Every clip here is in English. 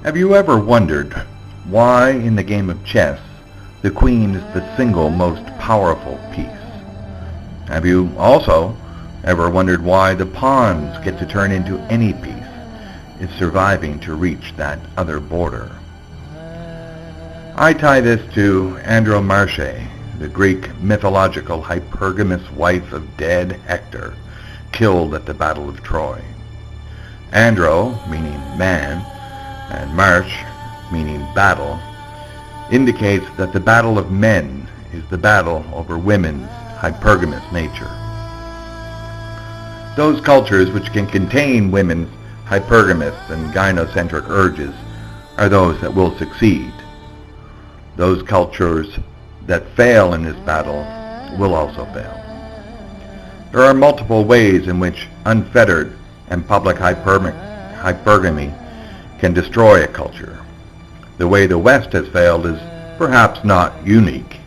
Have you ever wondered why in the game of chess the queen is the single most powerful piece? Have you also ever wondered why the pawns get to turn into any piece if surviving to reach that other border? I tie this to Andromache, the Greek mythological hypergamous wife of dead Hector, killed at the Battle of Troy. Andro, meaning man, and march, meaning battle, indicates that the battle of men is the battle over women's hypergamous nature. Those cultures which can contain women's hypergamous and gynocentric urges are those that will succeed. Those cultures that fail in this battle will also fail. There are multiple ways in which unfettered and public hypergamy can destroy a culture. The way the West has failed is perhaps not unique,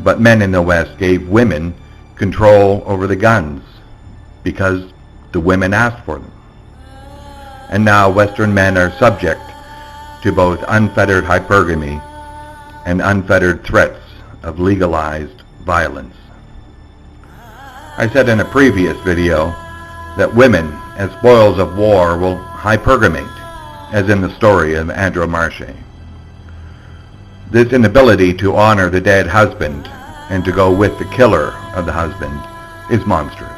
but men in the West gave women control over the guns because the women asked for them. And now Western men are subject to both unfettered hypergamy and unfettered threats of legalized violence. I said in a previous video that women, as spoils of war, will hypergamate, as in the story of Andromache. This inability to honor the dead husband and to go with the killer of the husband is monstrous.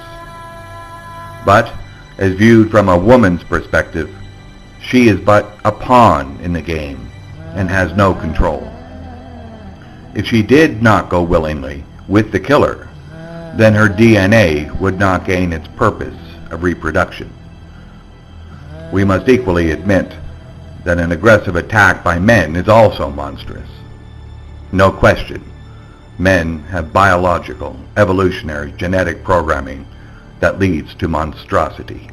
But, as viewed from a woman's perspective, she is but a pawn in the game and has no control. If she did not go willingly with the killer, then her DNA would not gain its purpose of reproduction. We must equally admit that an aggressive attack by men is also monstrous. No question, men have biological, evolutionary, genetic programming that leads to monstrosity,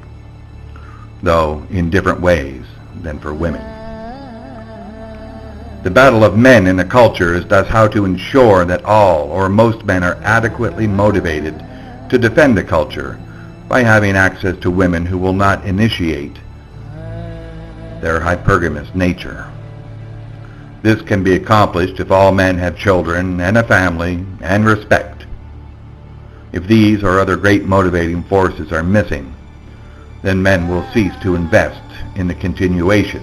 though in different ways than for women. The battle of men in a culture is thus how to ensure that all or most men are adequately motivated to defend the culture by having access to women who will not initiate their hypergamous nature. This can be accomplished if all men have children and a family and respect. If these or other great motivating forces are missing, then men will cease to invest in the continuation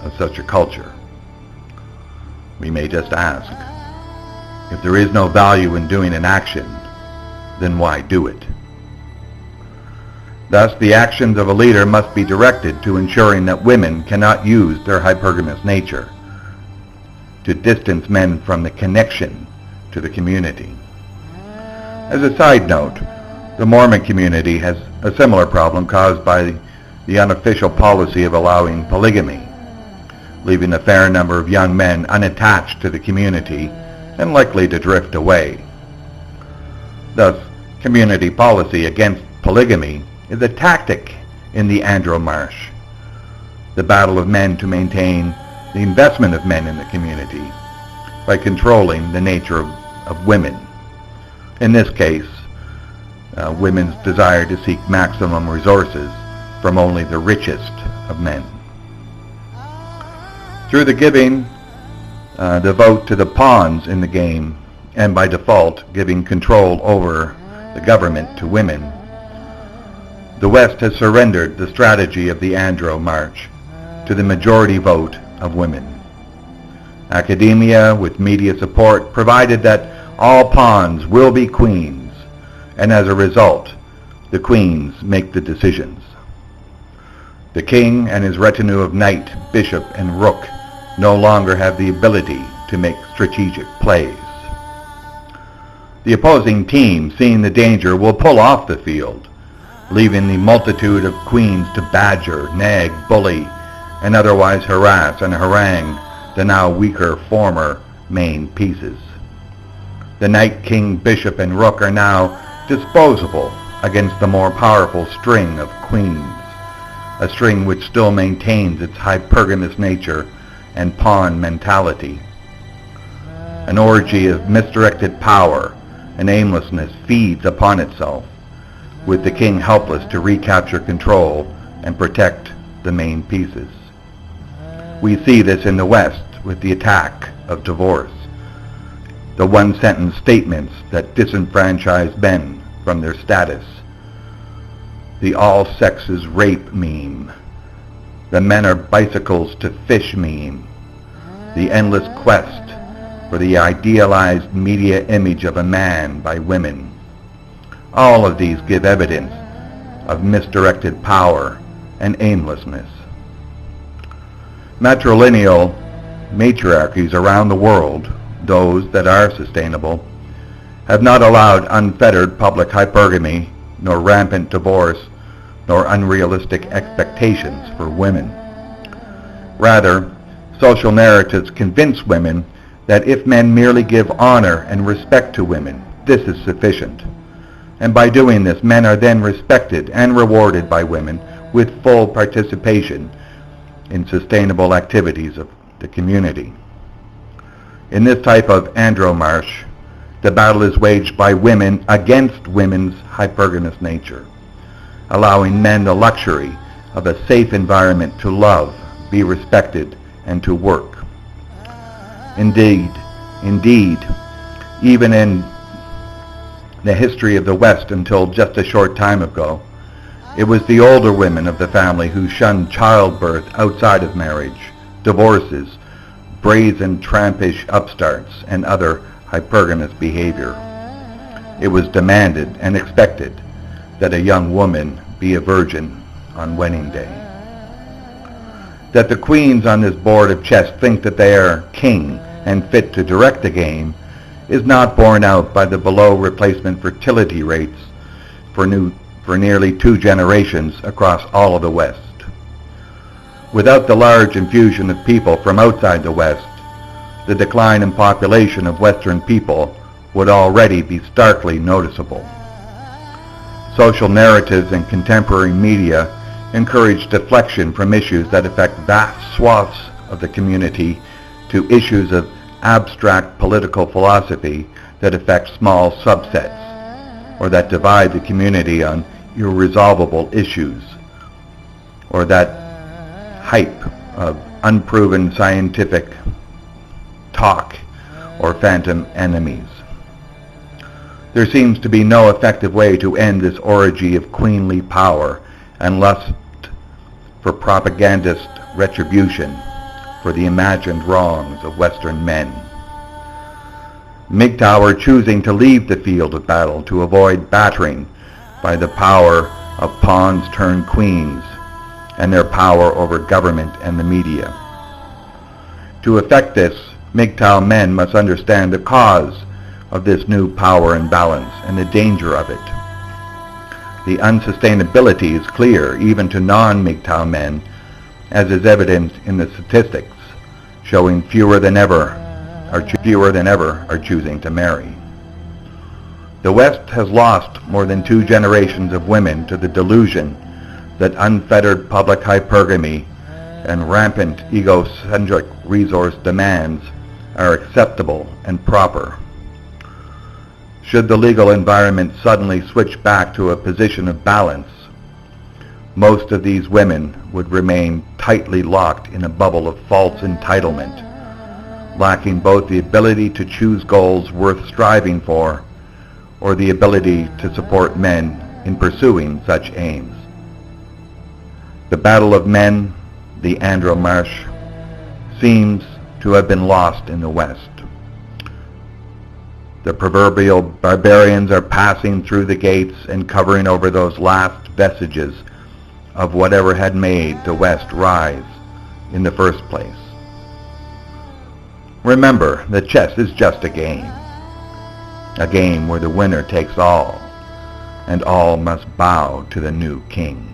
of such a culture. We may just ask, if there is no value in doing an action, then why do it? Thus, the actions of a leader must be directed to ensuring that women cannot use their hypergamous nature to distance men from the connection to the community. As a side note, the Mormon community has a similar problem caused by the unofficial policy of allowing polygamy, leaving a fair number of young men unattached to the community and likely to drift away. Thus, community policy against polygamy is a tactic in the Andromache, the battle of men to maintain the investment of men in the community by controlling the nature of women. In this case, women's desire to seek maximum resources from only the richest of men. Through the giving the vote to the pawns in the game, and by default giving control over the government to women, the West has surrendered the strategy of the Andromache to the majority vote of women. Academia, with media support, provided that all pawns will be queens, and as a result, the queens make the decisions. The king and his retinue of knight, bishop, and rook no longer have the ability to make strategic plays. The opposing team, seeing the danger, will pull off the field, leaving the multitude of queens to badger, nag, bully, and otherwise harass and harangue the now weaker former main pieces. The knight, king, bishop, and rook are now disposable against the more powerful string of queens, a string which still maintains its hypergamous nature and pawn mentality. An orgy of misdirected power and aimlessness feeds upon itself, with the king helpless to recapture control and protect the main pieces. We see this in the West with the attack of divorce, the one-sentence statements that disenfranchise men from their status, the all sexes rape meme, the men are bicycles to fish meme, the endless quest for the idealized media image of a man by women. All of these give evidence of misdirected power and aimlessness. Matrilineal matriarchies around the world, those that are sustainable, have not allowed unfettered public hypergamy, nor rampant divorce, nor unrealistic expectations for women. Rather, social narratives convince women that if men merely give honor and respect to women, this is sufficient. And by doing this, men are then respected and rewarded by women with full participation in sustainable activities of the community. In this type of Andromache, the battle is waged by women against women's hypergamous nature, allowing men the luxury of a safe environment to love, be respected, and to work. Indeed, even in the history of the West until just a short time ago, it was the older women of the family who shunned childbirth outside of marriage, divorces, brazen trampish upstarts, and other hypergamous behavior. It was demanded and expected that a young woman be a virgin on wedding day. That the queens on this board of chess think that they are king and fit to direct the game is not borne out by the below replacement fertility rates for nearly 2 generations across all of the West. Without the large infusion of people from outside the West, the decline in population of Western people would already be starkly noticeable. Social narratives and contemporary media encourage deflection from issues that affect vast swaths of the community to issues of abstract political philosophy that affect small subsets, or that divide the community on irresolvable issues, or that hype of unproven scientific talk or phantom enemies. There seems to be no effective way to end this orgy of queenly power and lust for propagandist retribution for the imagined wrongs of Western men. Mgtow are choosing to leave the field of battle to avoid battering by the power of pawns turned queens and their power over government and the media. To effect this, Mgtow men must understand the cause of this new power imbalance and the danger of it. The unsustainability is clear even to non-Mgtow men, as is evident in the statistics, showing fewer than ever are choosing to marry. The West has lost more than 2 generations of women to the delusion that unfettered public hypergamy and rampant egocentric resource demands are acceptable and proper. Should the legal environment suddenly switch back to a position of balance, most of these women would remain tightly locked in a bubble of false entitlement, lacking both the ability to choose goals worth striving for or the ability to support men in pursuing such aims. The battle of men, the Andromache, seems to have been lost in the West. The proverbial barbarians are passing through the gates and covering over those last vestiges of whatever had made the West rise in the first place. Remember that chess is just a game where the winner takes all, and all must bow to the new king.